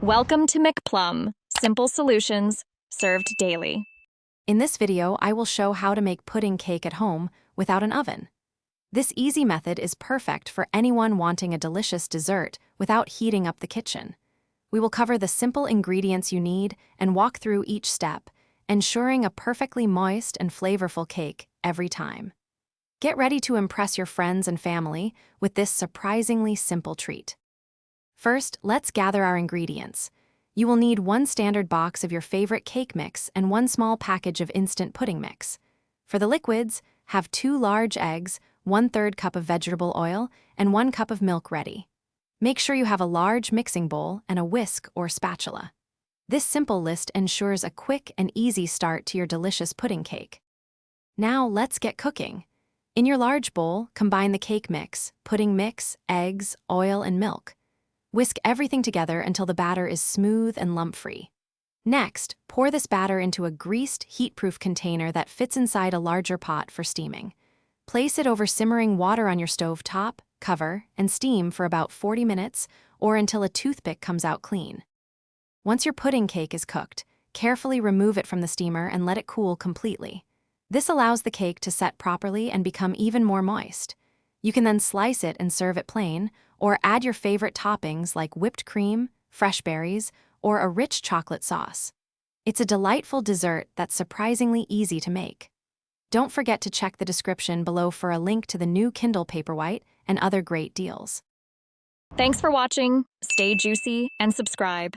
Welcome to McPlum, simple solutions served daily. In this video, I will show how to make pudding cake at home without an oven. This easy method is perfect for anyone wanting a delicious dessert without heating up the kitchen. We will cover the simple ingredients you need and walk through each step, ensuring a perfectly moist and flavorful cake every time. Get ready to impress your friends and family with this surprisingly simple treat. First, let's gather our ingredients. You will need 1 standard box of your favorite cake mix and 1 small package of instant pudding mix. For the liquids, have 2 large eggs, 1/3 cup of vegetable oil, and 1 cup of milk ready. Make sure you have a large mixing bowl and a whisk or spatula. This simple list ensures a quick and easy start to your delicious pudding cake. Now let's get cooking. In your large bowl, combine the cake mix, pudding mix, eggs, oil, and milk. Whisk everything together until the batter is smooth and lump-free. Next, pour this batter into a greased, heat-proof container that fits inside a larger pot for steaming. Place it over simmering water on your stove top, cover, and steam for about 40 minutes or until a toothpick comes out clean. Once your pudding cake is cooked, carefully remove it from the steamer and let it cool completely. This allows the cake to set properly and become even more moist. You can then slice it and serve it plain, or add your favorite toppings like whipped cream, fresh berries, or a rich chocolate sauce. It's a delightful dessert that's surprisingly easy to make. Don't forget to check the description below for a link to the new Kindle Paperwhite and other great deals. Thanks for watching. Stay juicy and subscribe.